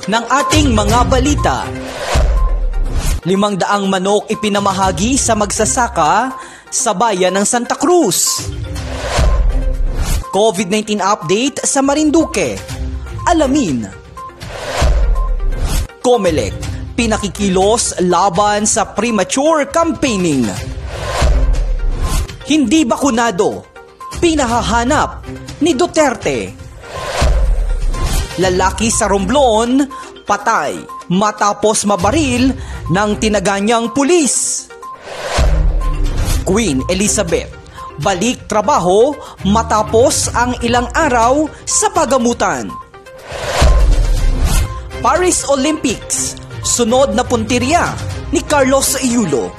ng ating mga balita. 500 manok ipinamahagi sa magsasaka sa bayan ng Santa Cruz. COVID-19 update sa Marinduque. Alamin. Comelec, pinakikilos laban sa premature campaigning. Hindi bakunado, pinahahanap ni Duterte. Lalaki sa Romblon, patay matapos mabaril ng tinaganyang pulis. Queen Elizabeth, balik trabaho matapos ang ilang araw sa pagamutan. Paris Olympics, sunod na puntirya ni Carlos Yulo.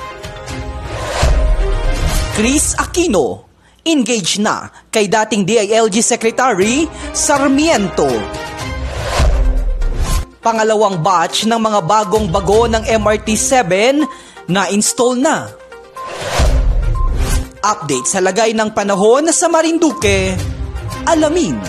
Chris Aquino, engaged na kay dating DILG Secretary Sarmiento. Pangalawang batch ng mga bagong bago ng MRT-7 na install na. Update sa lagay ng panahon sa Marinduque. Alamin.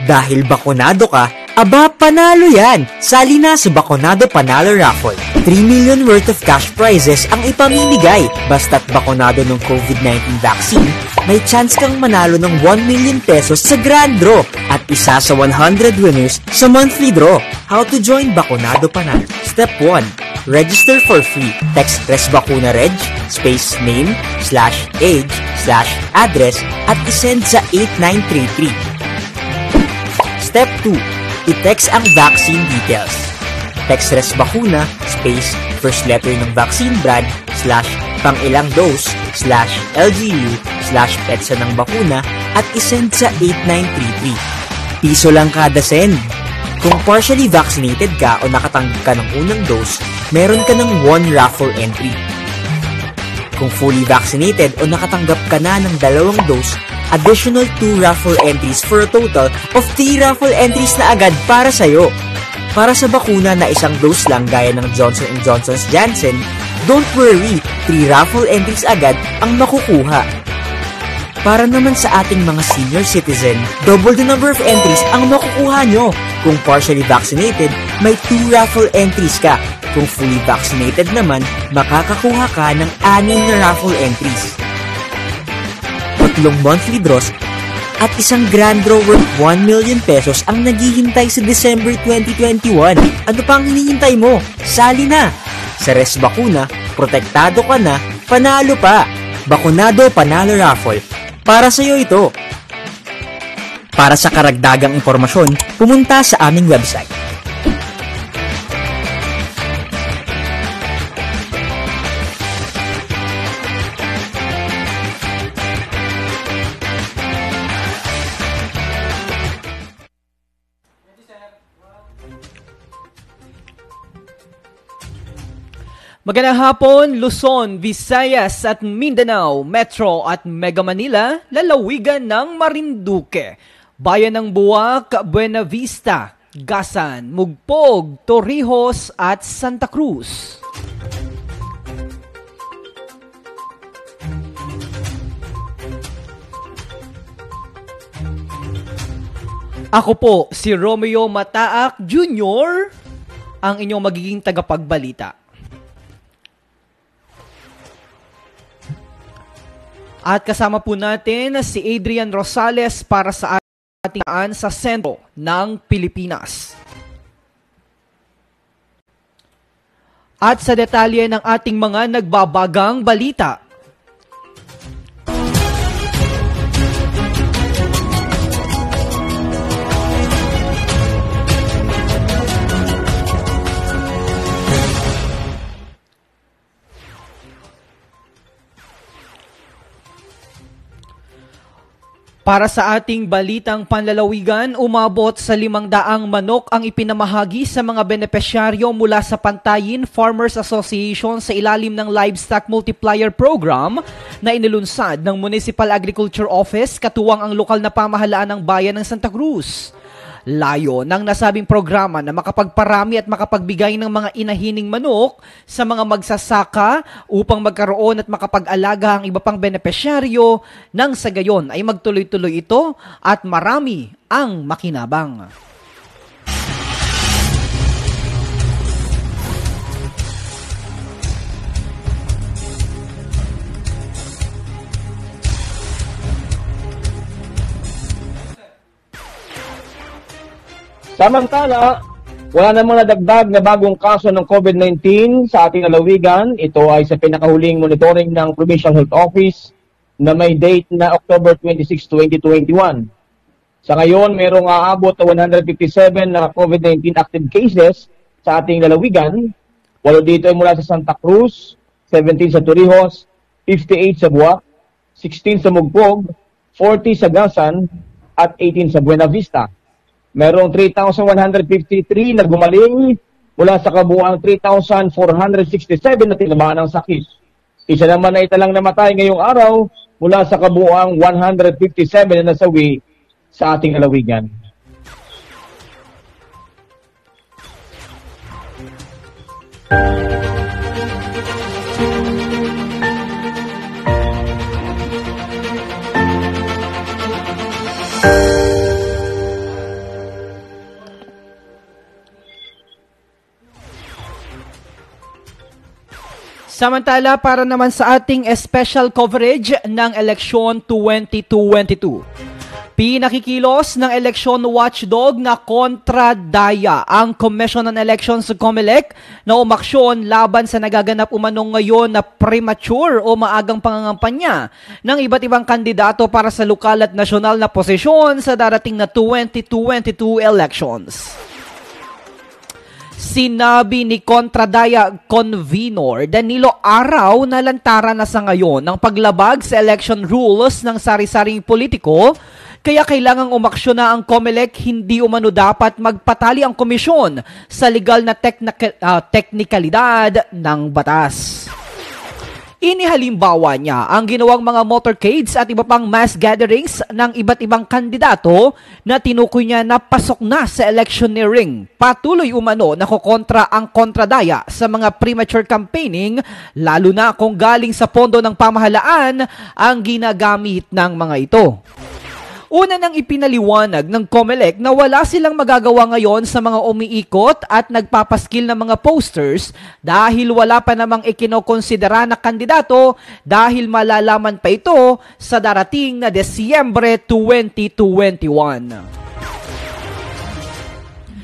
Dahil bakunado ka, aba panalo yan! Sali na sa Bakunado Panalo Raffle. 3 million worth of cash prizes ang ipamimigay. Basta't bakunado ng COVID-19 vaccine, may chance kang manalo ng 1 million pesos sa grand draw at isa sa 100 winners sa monthly draw. How to join Bakunado Panalo? Step 1. Register for free. Text ResBacunaReg, space name, /age, /address at isend sa 8933. Step 2. I-text ang vaccine details. Text ResBacuna, space, first letter ng vaccine brand, /pangilang dose, /LGU, /petsa ng bakuna, at isend sa 8933. Piso lang kada send. Kung partially vaccinated ka o nakatanggap ka ng unang dose, meron ka ng 1 raffle entry. Kung fully vaccinated o nakatanggap ka na ng 2 dose, additional 2 raffle entries for a total of 3 raffle entries na agad para sa'yo. Para sa bakuna na isang dose lang gaya ng Johnson & Johnson's Janssen, don't worry, 3 raffle entries agad ang makukuha. Para naman sa ating mga senior citizen, double the number of entries ang makukuha nyo. Kung partially vaccinated, may 2 raffle entries ka. Kung fully vaccinated naman, makakakuha ka ng 6 na raffle entries. 3 monthly draws at isang grand draw worth 1 million pesos ang naghihintay sa December 2021. Ano pang hinihintay mo? Sali na! Sa ResBacuna, protektado ka na, panalo pa! Bakunado Panalo Raffle. Para sa'yo ito. Para sa karagdagang impormasyon, pumunta sa aming website. Magandang hapon, Luzon, Visayas at Mindanao, Metro at Mega Manila, lalawigan ng Marinduque, Bayan ng Buwak, Buena Vista, Gasan, Mugpog, Torrijos at Santa Cruz. Ako po si Romeo Mataak Jr., ang inyong magiging tagapagbalita. At kasama po natin si Adrian Rosales para sa ating sa sentro ng Pilipinas. At sa detalye ng ating mga nagbabagang balita. Para sa ating balitang panlalawigan, umabot sa 500 manok ang ipinamahagi sa mga benepisyaryo mula sa Pantayin Farmers Association sa ilalim ng Livestock Multiplier Program na inilunsad ng Municipal Agriculture Office katuwang ang lokal na pamahalaan ng bayan ng Santa Cruz. Layo ng nasabing programa na makapagparami at makapagbigay ng mga inahining manok sa mga magsasaka upang magkaroon at makapag-alaga ang iba pang benepisyaryo nang sa gayon ay magtuloy-tuloy ito at marami ang makinabang. Samantala, wala namang nadagdag na bagong kaso ng COVID-19 sa ating lalawigan. Ito ay sa pinakahuling monitoring ng Provincial Health Office na may date na October 26, 2021. Sa ngayon, mayroong aabot na 157 na COVID-19 active cases sa ating lalawigan. 8 dito ay mula sa Santa Cruz, 17 sa Torrijos, 58 sa Buwak, 16 sa Mugpog, 40 sa Gasan, at 18 sa Buena Vista. Merong 3,153 na gumaling mula sa kabuuang 3,467 na tinamaan ng sakit. Isa naman na italang namatay ngayong araw mula sa kabuuang 157 na nasawi sa ating lalawigan. Samantala, para naman sa ating special coverage ng eleksyon 2022. Pinakikilos ng election watchdog na kontradaya ang Commission on Elections sa COMELEC na umaksyon laban sa nagaganap umanong ngayon na premature o maagang pangangampanya ng iba't ibang kandidato para sa lokal at nasyonal na posisyon sa darating na 2022 elections. Sinabi ni Kontradaya Convenor Danilo Araw na lantaran na sa ngayon ng paglabag sa election rules ng sari-saring politiko, kaya kailangang umaksyon na ang COMELEC, hindi umano dapat magpatali ang komisyon sa legal na teknikalidad ng batas. Inihalimbawa niya ang ginawang mga motorcades at iba pang mass gatherings ng iba't ibang kandidato na tinukoy niya na pasok na sa electioneering. Patuloy umano na kukontra ang kontradaya sa mga premature campaigning, lalo na kung galing sa pondo ng pamahalaan ang ginagamit ng mga ito. Una nang ipinaliwanag ng COMELEC na wala silang magagawa ngayon sa mga umiikot at nagpapaskil ng mga posters dahil wala pa namang ikinokonsidera na kandidato dahil malalaman pa ito sa darating na Desyembre 2021.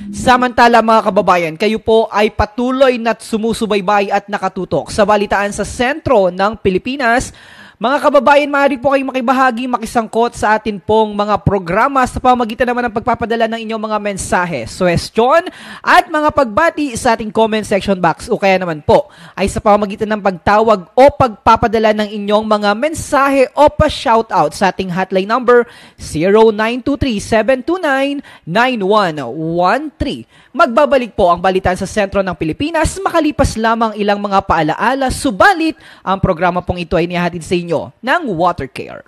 Samantala mga kababayan, kayo po ay patuloy na sumusubaybay at nakatutok sa balitaan sa sentro ng Pilipinas. Mga kababayan, maaari po kayong makibahagi, makisangkot sa atin pong mga programa sa pamamagitan naman ng pagpapadala ng inyong mga mensahe, suwestyon at mga pagbati sa ating comment section box o kaya naman po ay sa pamamagitan ng pagtawag o pagpapadala ng inyong mga mensahe o pa-shoutout sa ating hotline number 0923-729-9113. Magbabalik po ang balitan sa sentro ng Pilipinas makalipas lamang ilang mga paalaala, subalit ang programa pong ito ay nihahatid sa inyo ng Watercare.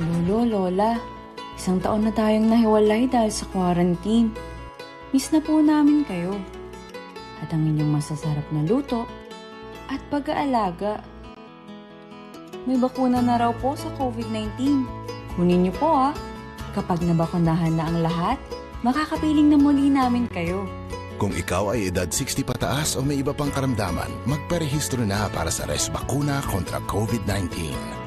Lolo, Lola, 1 taon na tayong nahiwalay dahil sa quarantine. Miss na po namin kayo. At ang inyong masasarap na luto at pag-aalaga. May bakuna na raw po sa COVID-19. Kunin niyo po Kapag nabakunahan na ang lahat, makakapiling na muli namin kayo. Kung ikaw ay edad 60 pataas o may iba pang karamdaman, magparehistro na para sa Resbakuna kontra COVID-19.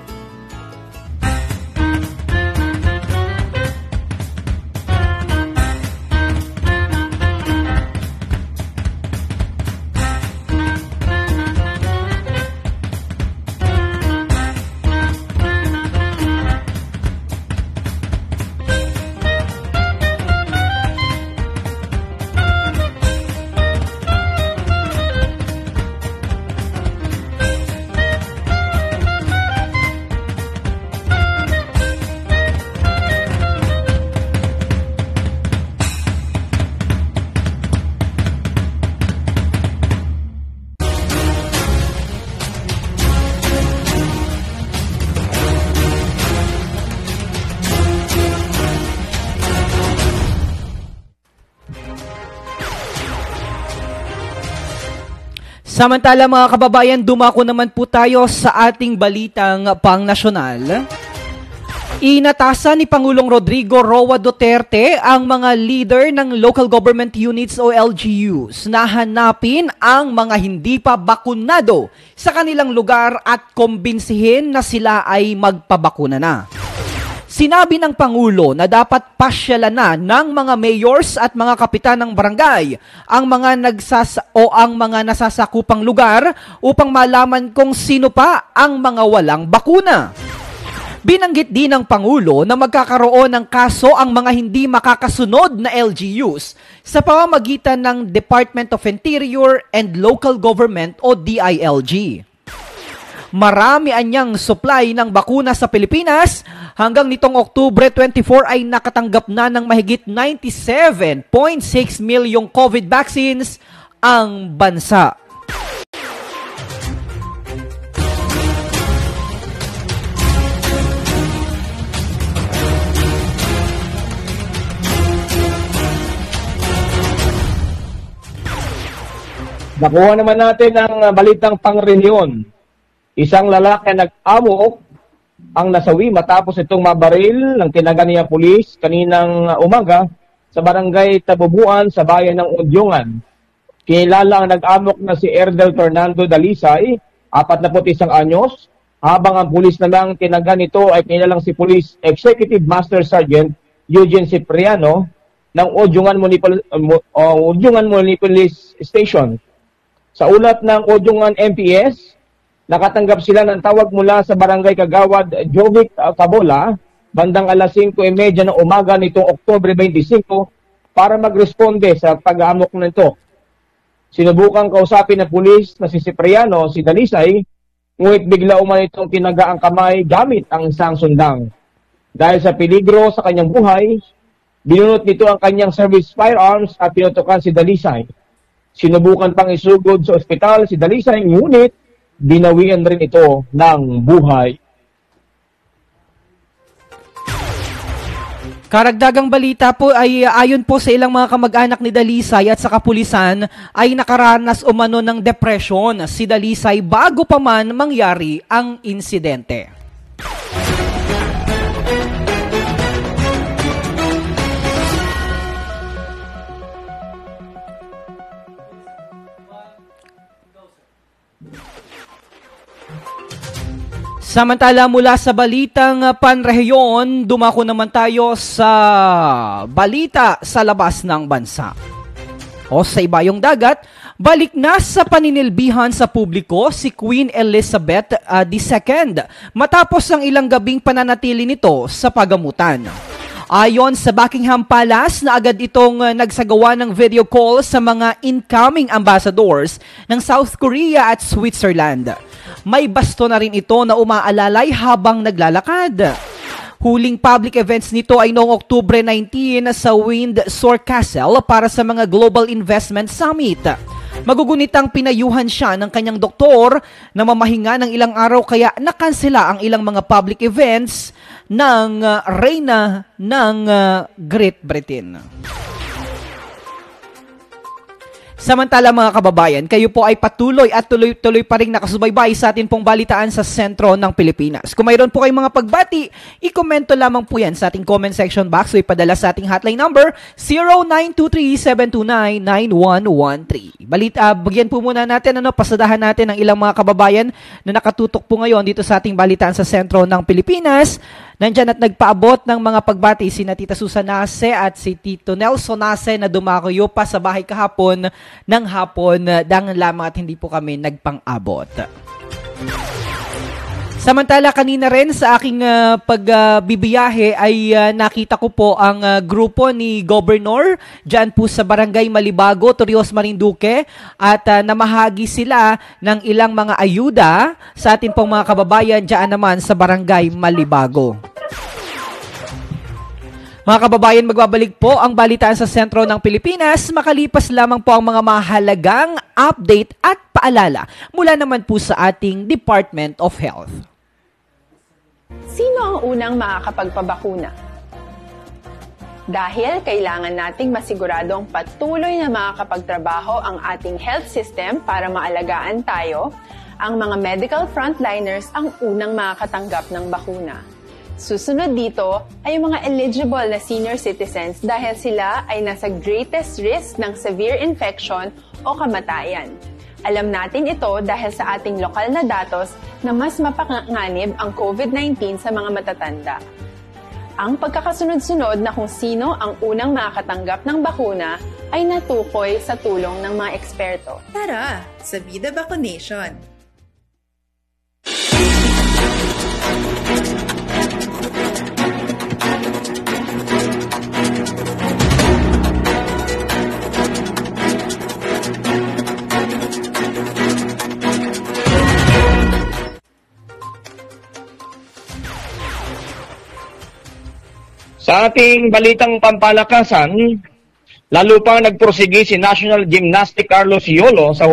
Samantala mga kababayan, dumako naman po tayo sa ating balitang pangnasyonal. Inatasan ni Pangulong Rodrigo Roa Duterte ang mga leader ng local government units o LGUs na hanapin ang mga hindi pa bakunado sa kanilang lugar at kumbinsihin na sila ay magpabakuna na. Sinabi ng Pangulo na dapat pasyalan na ng mga mayors at mga kapitan ng barangay ang mga nasasakupang lugar upang malaman kung sino pa ang mga walang bakuna. Binanggit din ng Pangulo na magkakaroon ng kaso ang mga hindi makakasunod na LGUs sa pamamagitan ng Department of Interior and Local Government o DILG. Marami anyang supply ng bakuna sa Pilipinas. Hanggang nitong Oktubre 24 ay nakatanggap na ng mahigit 97.6 milyong COVID vaccines ang bansa. Nakuha naman natin ang balitang pangrehiyon. Isang lalaki nag-amok ang nasawi matapos itong mabaril ng tinaga pulis kaninang umaga sa barangay Tabubuan sa bayan ng Udyungan. Kinilala ang nag-amok na si Erdel Fernando Dalisay, 41 anyos, habang ang pulis namang tinaga nito ay kinilalang si Police Executive Master Sergeant Eugene Cipriano ng Udyungan Municipal Station. Sa ulat ng Udyungan MPS, nakatanggap sila ng tawag mula sa Barangay Kagawad Jovic Cabola bandang alas 5:30 ng umaga nitong Oktubre 25 para magresponde sa pag-aamok nito. Sinubukang kausapin ng pulis na si Cipriano, si Dalisay, ngunit bigla umano itong tinaga ang kamay gamit ang isang sundang. Dahil sa peligro sa kanyang buhay, binunot nito ang kanyang service firearms at pinutukan si Dalisay. Sinubukan pang isugod sa ospital si Dalisay, ngunit binawian rin ito ng buhay. Karagdagang balita po ay ayon po sa ilang mga kamag-anak ni Dalisay at sa kapulisan ay nakaranas umano ng depression si Dalisay bago pa man mangyari ang insidente. Samantala mula sa balitang panrehiyon, dumako naman tayo sa balita sa labas ng bansa. O sa ibayong dagat, balik na sa paninilbihan sa publiko si Queen Elizabeth II matapos ang ilang gabing pananatili nito sa pagamutan. Ayon sa Buckingham Palace na agad itong nagsagawa ng video call sa mga incoming ambassadors ng South Korea at Switzerland. May basto na rin ito na umaalalay habang naglalakad. Huling public events nito ay noong Oktubre 19 sa Windsor Castle para sa mga Global Investment Summit. Magugunitang pinayuhan siya ng kanyang doktor na mamahinga ng ilang araw kaya nakansela ang ilang mga public events ng reyna ng Great Britain. Samantala mga kababayan, kayo po ay patuloy at tuloy-tuloy pa rin nakasubaybay sa atin pong balitaan sa sentro ng Pilipinas. Kung mayroon po kayong mga pagbati, i-komento lamang po yan sa ating comment section box o ipadala sa ating hotline number 0923-729-9113. Bagyan po muna natin, pasadahan natin ang ilang mga kababayan na nakatutok po ngayon dito sa ating balitaan sa sentro ng Pilipinas. Nandyan at nagpaabot ng mga pagbati si Tita Susan Nase at si Tito Nelson Nase na dumakuyo pa sa bahay kahapon ng hapon dang lamang at hindi po kami nagpang-abot. Samantala kanina rin sa aking pagbibiyahe ay nakita ko po ang grupo ni Governor dyan po sa Barangay Malibago, Torrijos, Marinduque at namahagi sila ng ilang mga ayuda sa atin pong mga kababayan dyan naman sa Barangay Malibago. Mga kababayan, magbabalik po ang balitaan sa sentro ng Pilipinas. Makalipas lamang po ang mga mahalagang update at paalala mula naman po sa ating Department of Health. Sino ang unang makakapagpabakuna? Dahil kailangan nating masiguradong patuloy na makakapagtrabaho ang ating health system para maalagaan tayo, ang mga medical frontliners ang unang makakatanggap ng bakuna. Susunod dito ay mga eligible na senior citizens dahil sila ay nasa greatest risk ng severe infection o kamatayan. Alam natin ito dahil sa ating lokal na datos na mas mapanganib ang COVID-19 sa mga matatanda. Ang pagkakasunod-sunod na kung sino ang unang makakatanggap ng bakuna ay natukoy sa tulong ng mga eksperto. Tara, sa Vida Vacunation! Sa ating balitang pampalakasan, lalo pang nagpursigi si National Gymnastic Carlos Yolo sa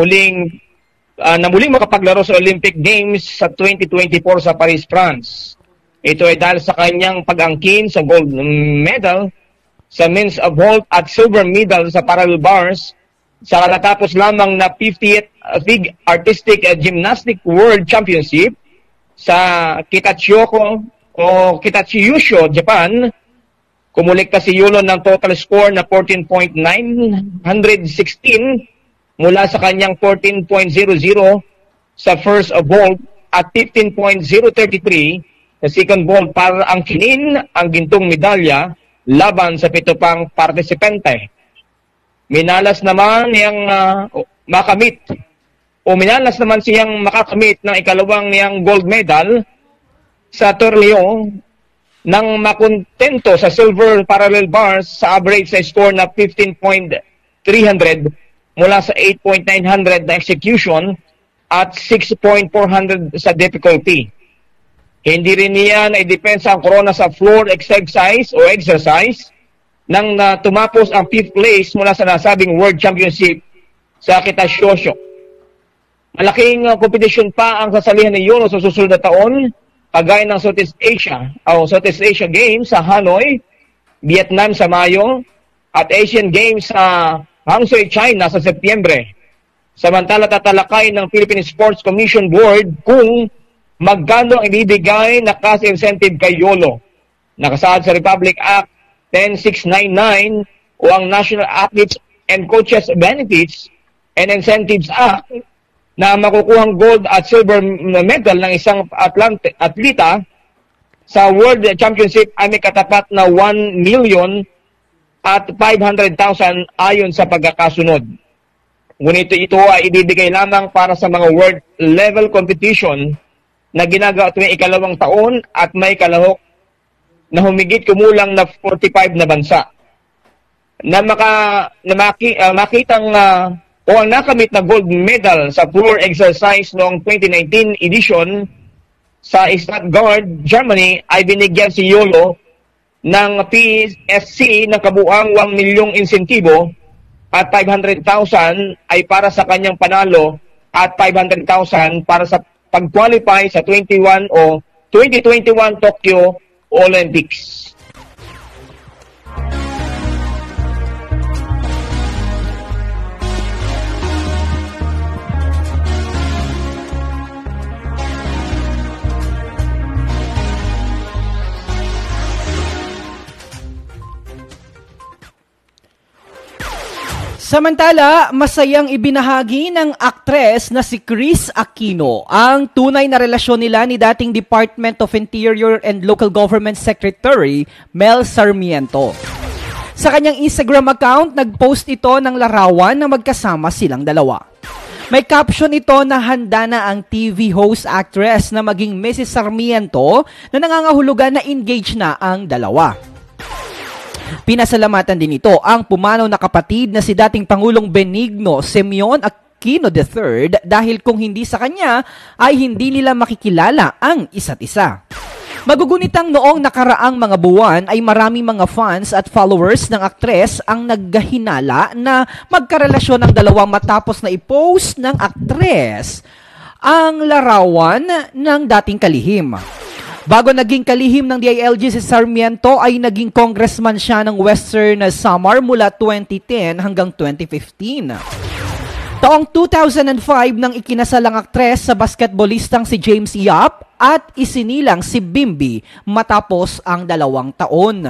na muling makapaglaro sa Olympic Games sa 2024 sa Paris, France. Ito ay dahil sa kanyang pag-angkin sa gold medal sa men's vault at silver medal sa parallel bars sa natapos lamang na 50th FIG Artistic Gymnastic World Championship sa Kitachiyusho, Japan. Kumulekta si Yolo ng total score na 14.916 mula sa kanyang 14.00 sa first vault at 15.033 sa second vault para angkinin ang gintong medalya laban sa 7 pang partisipante. Minalas naman siyang makakamit ng ikalawang niyang gold medal sa torneo nang makontento sa silver parallel bars sa average sa score na 15.300 mula sa 8.900 na execution at 6.400 sa difficulty. Hindi rin niya naidepensa ang corona sa floor exercise nang tumapos ang 5th place mula sa nasabing World Championship sa Kitashosho. Malaking kompetisyon pa ang sasalihan ni Yolo sa susunod na taon, kagaya ng Southeast Asia Games sa Hanoi, Vietnam sa Mayo, at Asian Games sa Hangzhou, China sa Setyembre. Samantala tatalakay ng Philippine Sports Commission Board kung magkano ang ibibigay na cash incentive kay Yolo. Nakasaad sa Republic Act 10699 o ang National Athletes and Coaches Benefits and Incentives Act na makukuhang gold at silver medal ng isang atleta sa World Championship ay may katapat na 1 million at 500,000 ayon sa pagkakasunod. Ngunit ito ay ibibigay lamang para sa mga world level competition na ginagawa tuwing ikalawang taon at may kalahok na humigit kumulang na 45 na bansa. Makitang o ang nakamit na gold medal sa floor exercise noong 2019 edition sa Stuttgart, Germany ay binigyan si Yolo ng PSC ng kabuang 1 milyong insentibo at 500,000 ay para sa kanyang panalo at 500,000 para sa pag-qualify sa 2021 Tokyo Olympics. Samantala, masayang ibinahagi ng aktres na si Kris Aquino ang tunay na relasyon nila ni dating Department of Interior and Local Government Secretary Mel Sarmiento. Sa kanyang Instagram account, nag-post ito ng larawan na magkasama silang dalawa. May caption ito na handa na ang TV host actress na maging Mrs. Sarmiento na nangangahulugan na engaged na ang dalawa. Pinasalamatan din ito ang pumanaw na kapatid na si dating Pangulong Benigno Simeon Aquino III dahil kung hindi sa kanya ay hindi nila makikilala ang isa't isa. Magugunitang noong nakaraang mga buwan ay maraming mga fans at followers ng aktres ang naggahinala na magkarelasyon ng dalawa matapos na i-post ng aktres ang larawan ng dating kalihim. Bago naging kalihim ng DILG si Sarmiento ay naging congressman siya ng Western Samar mula 2010 hanggang 2015. Taong 2005 nang ikinasalang aktres sa basketballistang si James Yap at isinilang si Bimbi matapos ang 2 taon.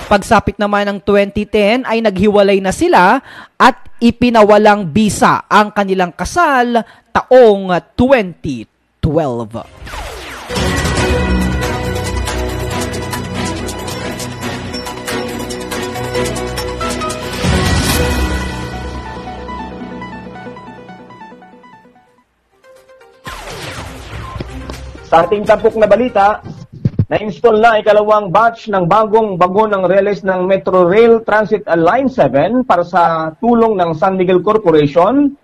Pagsapit naman ng 2010 ay naghiwalay na sila at ipinawalang bisa ang kanilang kasal taong 2012. Sa ating tampok na balita, na-install na ikalawang batch ng bagong bagon ng release ng Metro Rail Transit Line 7 para sa tulong ng San Miguel Corporation.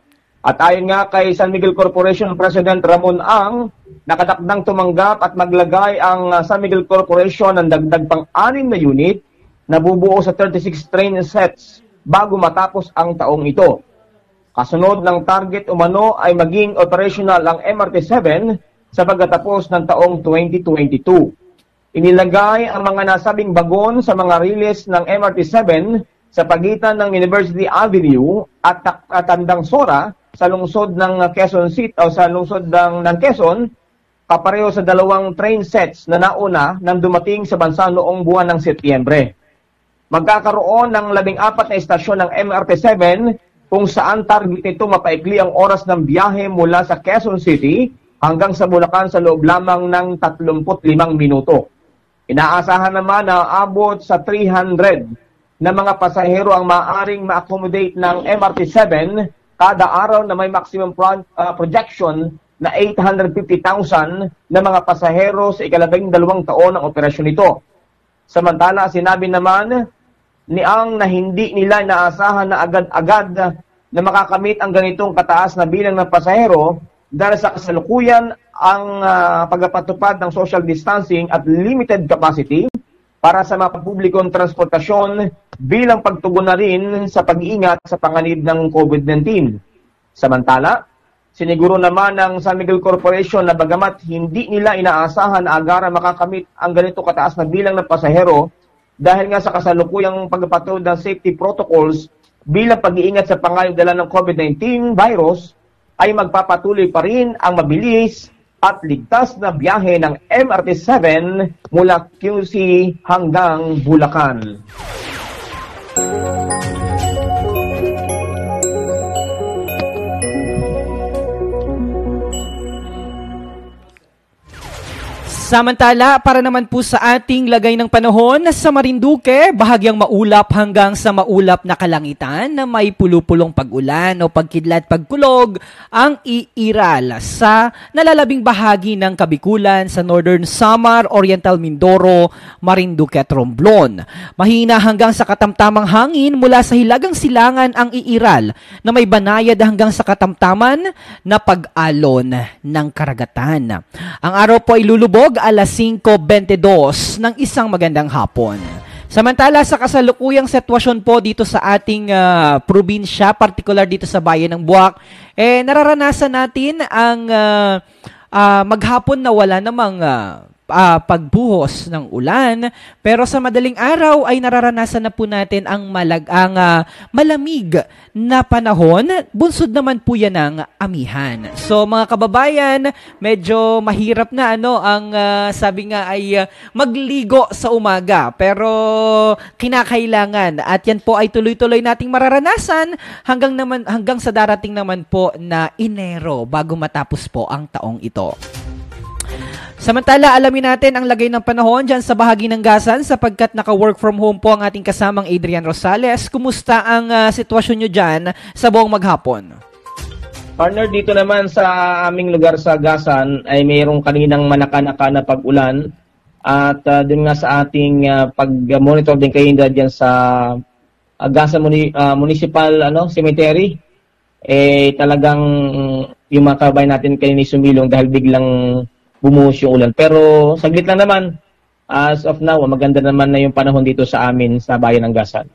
At ayon nga kay San Miguel Corporation President Ramon Ang, nakatakdang tumanggap at maglagay ang San Miguel Corporation ng dagdag pang 6 na unit na bubuo sa 36 train sets bago matapos ang taong ito. Kasunod ng target umano ay maging operational ang MRT 7 sa pagkatapos ng taong 2022. Inilagay ang mga nasabing bagon sa mga release ng MRT 7 sa pagitan ng University Avenue at Tandang Sora sa lungsod ng Quezon City o sa lungsod ng Quezon, kapareho sa 2 train sets na nauna nang dumating sa bansa noong buwan ng Setyembre. Magkakaroon ng 14 na istasyon ng MRT 7 kung saan target ito mapaikli ang oras ng biyahe mula sa Quezon City hanggang sa Bulacan sa loob lamang ng 35 minuto. Inaasahan naman na abot sa 300 na mga pasahero ang maaaring ma-accommodate ng MRT 7 kada araw na may maximum projection na 850,000 na mga pasahero sa ika-12 taon ng operasyon nito. Samantala, sinabi naman ni Ang na hindi nila inaasahan na agad-agad na makakamit ang ganitong kataas na bilang ng pasahero dahil sa kasalukuyan ang pagpapatupad ng social distancing at limited capacity para sa mga publikong transportasyon bilang pagtugon na rin sa pag-iingat sa panganib ng COVID-19. Samantala, siniguro naman ng San Miguel Corporation na bagamat hindi nila inaasahan na agara makakamit ang ganito kataas na bilang ng pasahero dahil nga sa kasalukuyang pagpapatupad ng safety protocols bilang pag-iingat sa panganib dala ng COVID-19 virus, ay magpapatuloy pa rin ang mabilis at ligtas na biyahe ng MRT 7 mula QC hanggang Bulacan. Samantala, para naman po sa ating lagay ng panahon sa Marinduque, bahagyang maulap hanggang sa maulap na kalangitan na may pulupulong pag-ulan o pagkidlat pagkulog ang iiral sa nalalabing bahagi ng Kabikulan sa Northern Samar, Oriental Mindoro, Marinduque at Romblon. Mahina hanggang sa katamtamang hangin mula sa hilagang silangan ang iiral na may banayad hanggang sa katamtaman na pag-alon ng karagatan. Ang araw po ay lulubog alas 5:22 ng isang magandang hapon. Samantala sa kasalukuyang sitwasyon po dito sa ating probinsya, particular dito sa bayan ng Buwak, nararanasan natin ang maghapon na wala namang pagbuhos ng ulan, pero sa madaling araw ay nararanasan na po natin ang malamig na panahon. Bunsod naman po yan ng amihan. So mga kababayan, medyo mahirap na ang sabi nga ay magligo sa umaga, pero kinakailangan at yan po ay tuloy-tuloy nating mararanasan hanggang sa darating naman po na Enero bago matapos po ang taong ito. Samantala, alamin natin ang lagay ng panahon dyan sa bahagi ng Gasan sapagkat naka-work from home po ang ating kasamang Adrian Rosales. Kumusta ang sitwasyon nyo dyan sa buong maghapon? Partner, dito naman sa aming lugar sa Gasan ay mayroong kaninang manaka-naka na pag-ulan at din nga sa ating pag-monitor din kayo dyan sa Gasan Municipal Cemetery, talagang yung mga kabayan natin kayo ni sumilong dahil biglang bumuhos yung ulan. Pero saglit lang naman, as of now, maganda naman na yung panahon dito sa amin sa bayan ng Gasan.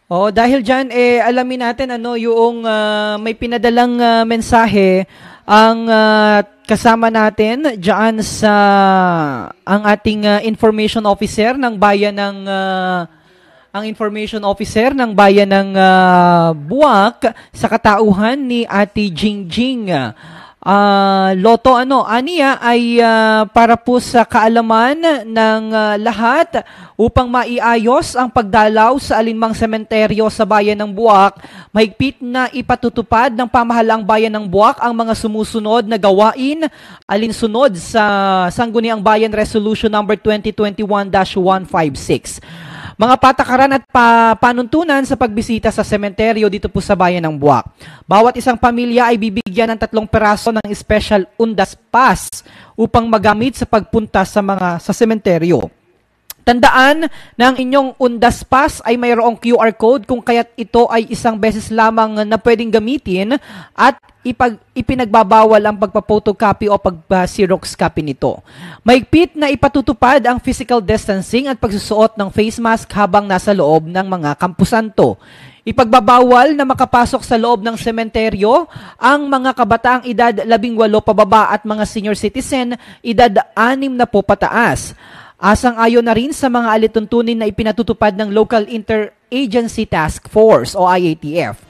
Dahil dyan, alamin natin yung may pinadalang mensahe ang kasama natin diyan sa ang ating information officer ng bayan ng Buwak sa katauhan ni Ate Jingjing Loto. Aniya ay para po sa kaalaman ng lahat upang maiayos ang pagdalaw sa alinmang sementeryo sa bayan ng Buwak. Mahigpit na ipatutupad ng pamahalaang bayan ng Buwak ang mga sumusunod na gawain alinsunod sa Sangguniang Bayan Resolution number 2021-156. Mga patakaran at panuntunan sa pagbisita sa sementeryo dito po sa bayan ng Buwak. Bawat isang pamilya ay bibigyan ng 3 peraso ng special undas pass upang magamit sa pagpunta sa sementeryo. Tandaan na ang inyong undas pass ay mayroong QR code kung kaya't ito ay isang beses lamang na pwedeng gamitin at ipinagbabawal ang pagpa-photocopy o pag-xerox copy nito. Mahigpit na ipatutupad ang physical distancing at pagsusuot ng face mask habang nasa loob ng mga kampusanto. Ipagbabawal na makapasok sa loob ng sementeryo ang mga kabataang edad 18 pababa at mga senior citizen edad 60 na po pataas. Asang-ayon na rin sa mga alituntunin na ipinatutupad ng Local Interagency Task Force o IATF.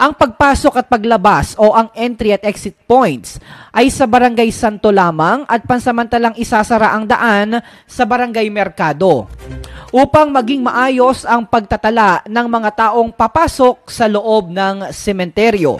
Ang pagpasok at paglabas o ang entry at exit points ay sa Barangay Santo lamang at pansamantalang isasara ang daan sa Barangay Mercado upang maging maayos ang pagtatala ng mga taong papasok sa loob ng sementeryo.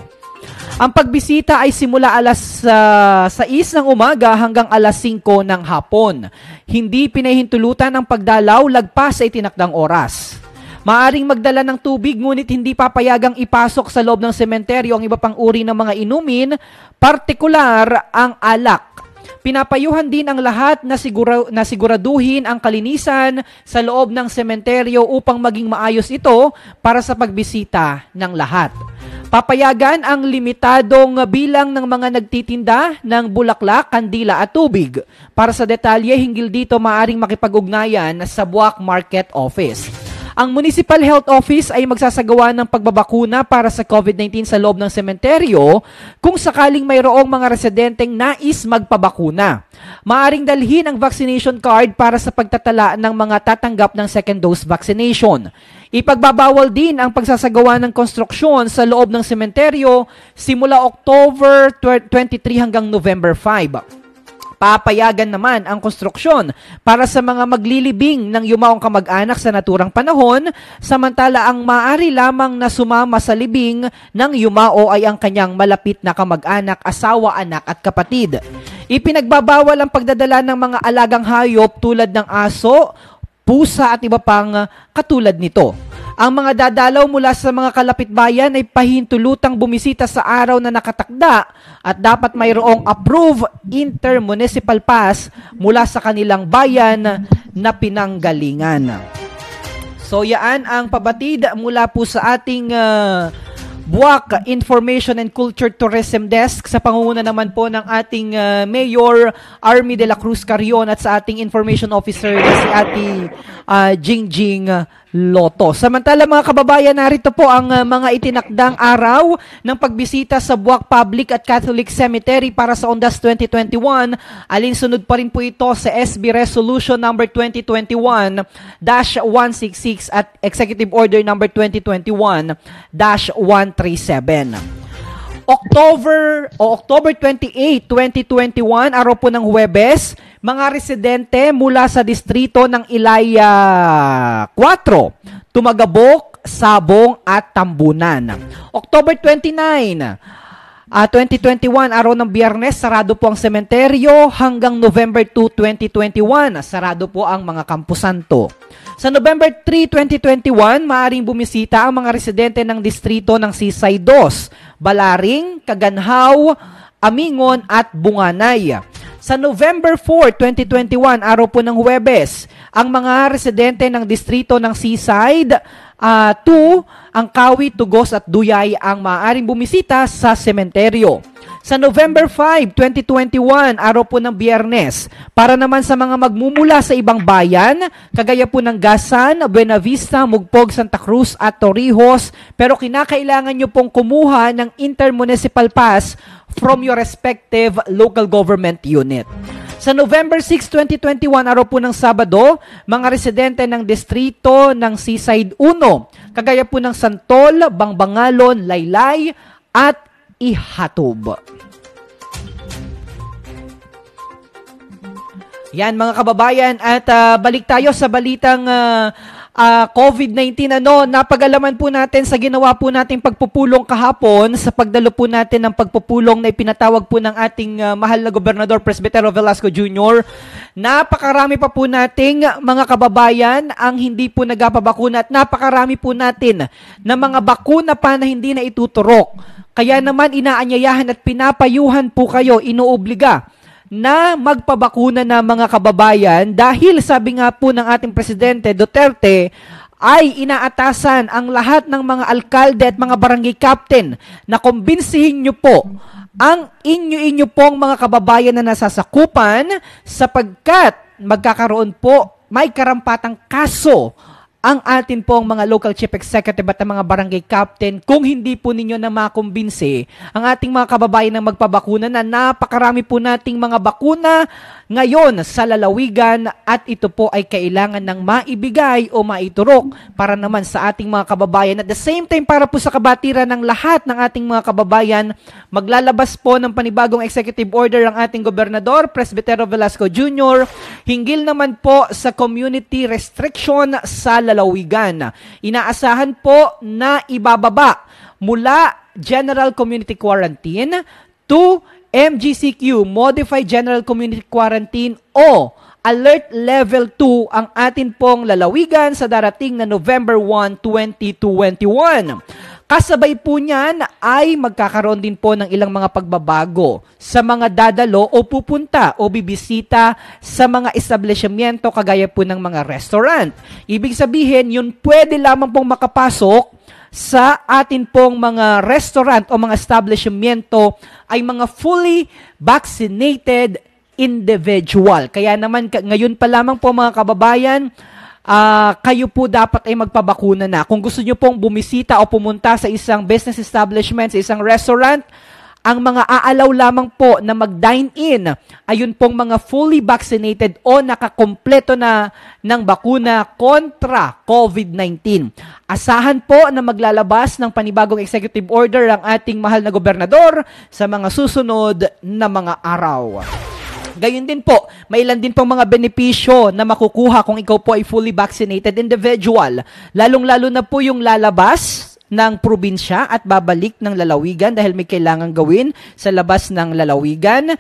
Ang pagbisita ay simula alas 6 ng umaga hanggang alas 5 ng hapon. Hindi pinahintulutan ang pagdalaw lagpas sa itinakdang oras. Maaring magdala ng tubig ngunit hindi papayagang ipasok sa loob ng sementeryo ang iba pang uri ng mga inumin, partikular ang alak. Pinapayuhan din ang lahat na siguraduhin ang kalinisan sa loob ng sementeryo upang maging maayos ito para sa pagbisita ng lahat. Papayagan ang limitadong bilang ng mga nagtitinda ng bulaklak, kandila at tubig. Para sa detalye, hinggil dito maaring makipag-ugnayan sa Buwak Market Office. Ang Municipal Health Office ay magsasagawa ng pagbabakuna para sa COVID-19 sa loob ng sementeryo kung sakaling mayroong mga residenteng nais magpabakuna. Maaring dalhin ang vaccination card para sa pagtatala ng mga tatanggap ng second dose vaccination. Ipagbabawal din ang pagsasagawa ng konstruksyon sa loob ng sementeryo simula October 23 hanggang November 5. Papayagan naman ang konstruksyon para sa mga maglilibing ng yumaong kamag-anak sa naturang panahon, samantala ang maaari lamang na sumama sa libing ng yumao ay ang kanyang malapit na kamag-anak, asawa, anak at kapatid. Ipinagbabawal ang pagdadala ng mga alagang hayop tulad ng aso, pusa at iba pang katulad nito. Ang mga dadalaw mula sa mga kalapit bayan ay pahintulutang bumisita sa araw na nakatakda at dapat mayroong approved intermunicipal pass mula sa kanilang bayan na pinanggalingan. So yaan ang pabatid mula po sa ating Buwak Information and Culture Tourism Desk sa pangunguna naman po ng ating Mayor Army de la Cruz Carrion at sa ating Information Officer na si Ate Jingjing Loto. Samantala mga kababayan, narito po ang mga itinakdang araw ng pagbisita sa Buwak Public at Catholic Cemetery para sa Undas 2021. Alinsunod pa rin po ito sa SB Resolution number 2021-166 at Executive Order number 2021-137. October 28, 2021, araw po ng Huwebes, mga residente mula sa distrito ng Ilaya 4, Tumagabok, Sabong at Tambunan. October 29, 2021, araw ng Biyernes, sarado po ang sementeryo hanggang November 2, 2021, sarado po ang mga kampusanto. Sa November 3, 2021, maaaring bumisita ang mga residente ng distrito ng Sisay 2, Balaring, Kaganhaw, Amingon at Bunganay. Sa November 4, 2021, araw po ng Huwebes, ang mga residente ng distrito ng Seaside 2, ang Kawi, Tugos at Duyay ang maaaring bumisita sa sementeryo. Sa November 5, 2021, araw po ng Biyernes, para naman sa mga magmumula sa ibang bayan, kagaya po ng Gasan, Buena Vista, Mugpog, Santa Cruz at Torrijos, pero kinakailangan nyo pong kumuha ng intermunicipal pass from your respective local government unit. Sa November 6, 2021, araw po ng Sabado, mga residente ng distrito ng Seaside 1, kagaya po ng Santol, Bangbangalon, Laylay at Ihatob. Yan mga kababayan, at balik tayo sa balitang COVID-19. Napag-alaman po natin sa ginawa po nating pagpupulong kahapon sa pagdalo po natin ng pagpupulong na ipinatawag po ng ating mahal na Gobernador Presbytero Velasco Jr. Napakarami pa po nating mga kababayan ang hindi po nagpapabakuna at napakarami po natin na mga bakuna pa na hindi na ituturok. Kaya naman inaanyayahan at pinapayuhan po kayo, inuobliga na magpabakuna na mga kababayan dahil sabi nga po ng ating Presidente Duterte ay inaatasan ang lahat ng mga alkalde at mga barangay captain na kumbinsihin nyo po ang inyo pong mga kababayan na nasasakupan sapagkat magkakaroon po, may karampatang kaso ang atin pong mga local chief executive at mga barangay captain kung hindi po ninyo na makumbinsi ang ating mga kababayan na magpabakuna na napakarami po nating mga bakuna ngayon sa lalawigan at ito po ay kailangan ng maibigay o maiturok para naman sa ating mga kababayan. At the same time, para po sa kabatiran ng lahat ng ating mga kababayan, maglalabas po ng panibagong executive order ang ating Gobernador Presbytero Velasco Jr. hinggil naman po sa community restriction sa lalawigan. Inaasahan po na ibababa mula General Community Quarantine to MGCQ, Modified General Community Quarantine o Alert Level 2 ang atin pong lalawigan sa darating na November 1, 2021. Kasabay po niyan ay magkakaroon din po ng ilang mga pagbabago sa mga dadalo o pupunta o bibisita sa mga establishmento kagaya po ng mga restaurant. Ibig sabihin, yun pwede lamang pong makapasok sa atin pong mga restaurant o mga establishmento ay mga fully vaccinated individual. Kaya naman ngayon pa lamang po mga kababayan, kayo po dapat ay magpabakuna na. Kung gusto nyo pong bumisita o pumunta sa isang business establishment, sa isang restaurant, ang mga aalaw lamang po na mag-dine-in, ayun pong mga fully vaccinated o nakakompleto na ng bakuna kontra COVID-19. Asahan po na maglalabas ng panibagong executive order ang ating mahal na gobernador sa mga susunod na mga araw. Gayun din po, may ilan din pong mga benepisyo na makukuha kung ikaw po ay fully vaccinated individual. Lalong-lalo na po yung lalabas ng probinsya at babalik ng lalawigan dahil may kailangan gawin sa labas ng lalawigan.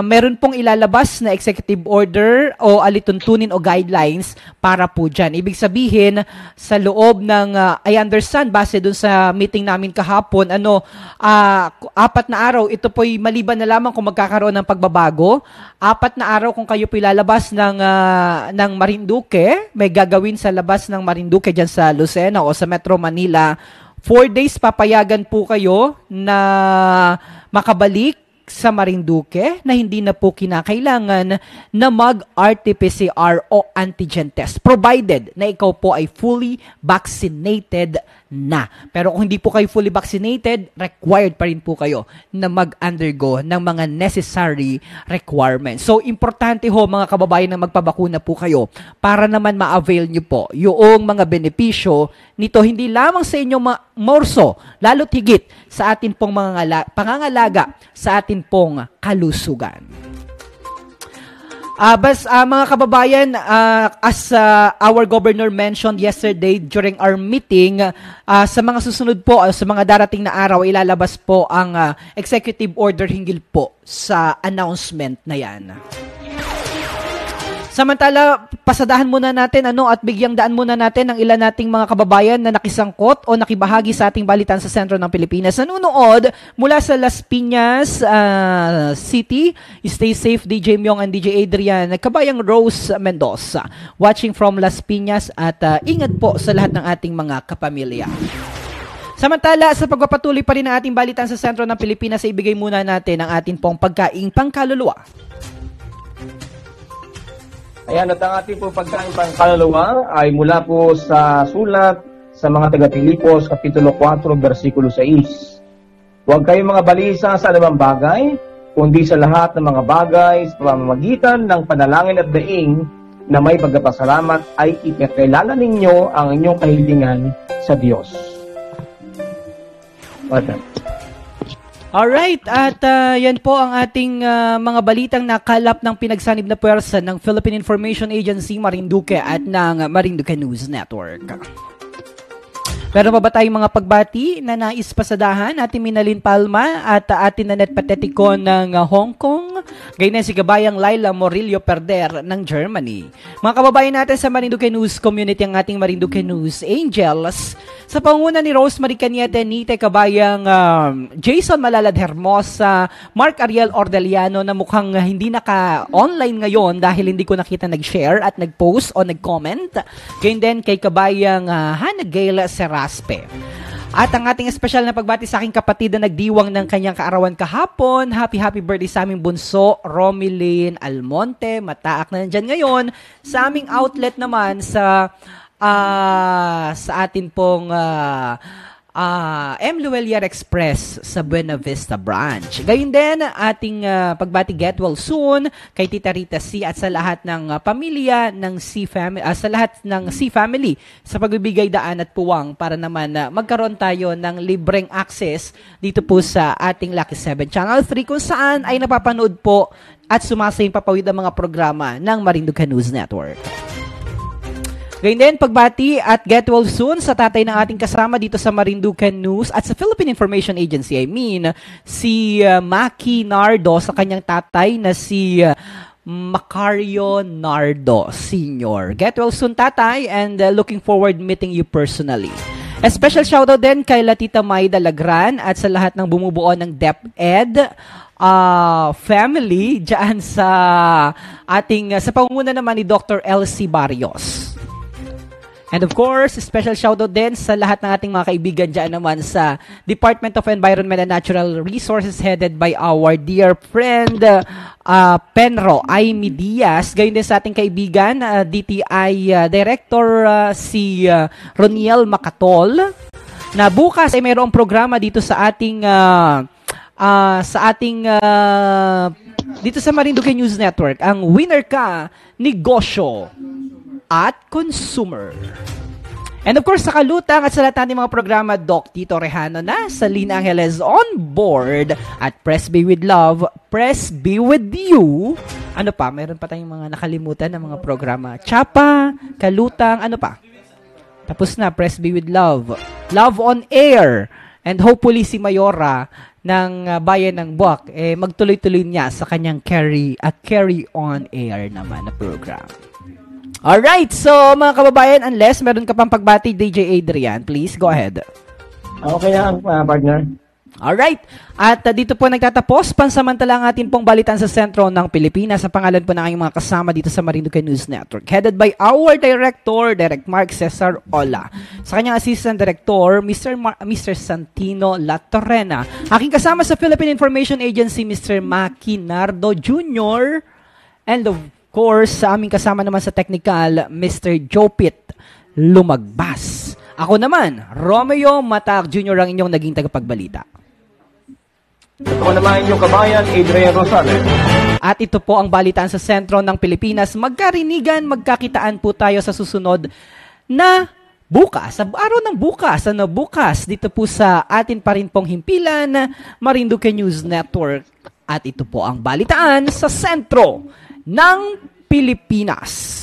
Meron pong ilalabas na executive order o alituntunin o guidelines para po dyan. Ibig sabihin, sa loob ng, I understand, base dun sa meeting namin kahapon, 4 na araw, ito po'y maliban na lamang kung magkakaroon ng pagbabago. 4 na araw kung kayo po'y lalabas ng Marinduque, may gagawin sa labas ng Marinduque dyan sa Lucena o sa Metro Manila. 4 days papayagan po kayo na makabalik sa Marinduque na hindi na po kinakailangan na mag-RT-PCR o antigen test provided na ikaw po ay fully vaccinated na. Pero kung hindi po kayo fully vaccinated, required pa rin po kayo na mag-undergo ng mga necessary requirements. So, importante ho mga kababayan na magpabakuna po kayo para naman ma-avail nyo po yung mga benepisyo nito hindi lamang sa inyong morso, lalo't higit sa atin pong mga pangangalaga sa atin pong kalusugan. Mga kababayan, as our governor mentioned yesterday during our meeting, sa mga susunod po, sa mga darating na araw, ilalabas po ang executive order hinggil po sa announcement na yan. Samantala, pasadahan muna natin at bigyang daan muna natin ang ilan nating mga kababayan na nakisangkot o nakibahagi sa ating balitan sa sentro ng Pilipinas. Nanunood mula sa Las Piñas City. Stay safe, DJ Myong and DJ Adrian. Kabayang Rose Mendoza. Watching from Las Piñas at ingat po sa lahat ng ating mga kapamilya. Samantala, sa pagpapatuloy pa rin ng ating balitan sa sentro ng Pilipinas, ibigay muna natin ang ating pong pagkaing pangkaluluwa. Ayan, at ang ating po pagkaing pangkaluluwa ay mula po sa sulat sa mga taga-Pilipos, Kapitulo 4, versikulo 6. Huwag kayong mga balisa sa anumang bagay, kundi sa lahat ng mga bagay sa pamamagitan ng panalangin at daing na may pagpapasalamat ay ipakilala ninyo ang inyong kahilingan sa Diyos. Alright, at yan po ang ating mga balitang nakalap ng pinagsanib na puwersa ng Philippine Information Agency, Marinduque at ng Marinduque News Network. Meron pa ba tayong mga pagbati na nais pasadahan? Ating Minalin Palma at ating Nanette Patetiko ng Hong Kong. Gayun si kabayang Laila Morillo Perder ng Germany. Mga kababayan natin sa Marinduque News Community, ang ating Marinduque News Angels. Sa panguna ni Rosemary Cañete, Nite, kabayang Jason Malalad Hermosa, Mark Ariel Ordeliano na mukhang hindi naka-online ngayon dahil hindi ko nakita nag-share at nag-post o nag-comment. Gayun din kay kabayang Hannah Gail Seraspe. At ang ating espesyal na pagbati sa aking kapatid na nagdiwang ng kanyang kaarawan kahapon. Happy birthday sa aming bunso, Romeline Almonte. Mataak na nandyan ngayon. Sa aming outlet naman sa atin pong M. Luelier Express sa Buena Vista Branch. Gayun din, ating pagbati get well soon kay Tita Rita C. at sa lahat ng pamilya ng C family, sa lahat ng C family sa pagbibigay daan at puwang para naman magkaroon tayo ng libreng access dito po sa ating Lucky 7 Channel 3 kung saan ay napapanood po at sumasayang papawid ang mga programa ng Marinduque News Network. Gayun din, pagbati at get well soon sa tatay ng ating kasama dito sa Marinduque News at sa Philippine Information Agency. I mean, si Maki Nardo sa kanyang tatay na si Macario Nardo Sr. Get well soon, tatay, and looking forward meeting you personally. A special shoutout din kay Latita Maida Lagran at sa lahat ng bumubuo ng DepEd family dyan sa ating, sa pangunguna naman ni Dr. Elsie Barrios. And of course, special shoutout din sa lahat ng ating mga kaibigan dyan naman sa Department of Environment and Natural Resources headed by our dear friend Penro Aimee Diaz. Gayon din sa ating kaibigan, DTI Director si Roniel Macatol, na bukas ay mayroong programa dito sa ating dito sa Marinduque News Network, ang Winner Ka, Negosyo at Consumer. And of course, sa kalutang at sa lahat ng mga programa, Doc Tito Rejano na sa Lina Angeles on board at Press Be With Love, Press Be With You. Ano pa? Meron pa tayong mga nakalimutan ng mga programa. Chapa, kalutang, ano pa? Tapos na, Press Be With Love, Love on Air, and hopefully si Mayora ng Bayan ng Buwak, magtuloy-tuloy niya sa kanyang Carry On Air naman na program. Alright, so mga kababayan, unless meron ka pang pagbati, DJ Adrian, please go ahead. Okay na, partner. Alright, at dito po nagtatapos pansamantala ang ating pong balitan sa sentro ng Pilipinas sa pangalan po ng aking mga kasama dito sa Marinduque News Network, headed by our director, Direct Mark Cesar Ola. Sa kanyang assistant director, Mr. Santino Latorrena. Aking kasama sa Philippine Information Agency, Mr. Maki Nardo Jr. And of course, sa aming kasama naman sa technical, Mr. Jopit Lumagbas. Ako naman, Romeo Matac Jr. ang inyong naging tagapagbalita. Ito naman inyong kabayan, Adrian Rosales. At ito po ang balitaan sa sentro ng Pilipinas. Magkarinigan, magkakitaan po tayo sa susunod na bukas, sa araw ng bukas, bukas dito po sa atin pa rin pong himpilan, Marinduque News Network. At ito po ang balitaan sa sentro ng Pilipinas.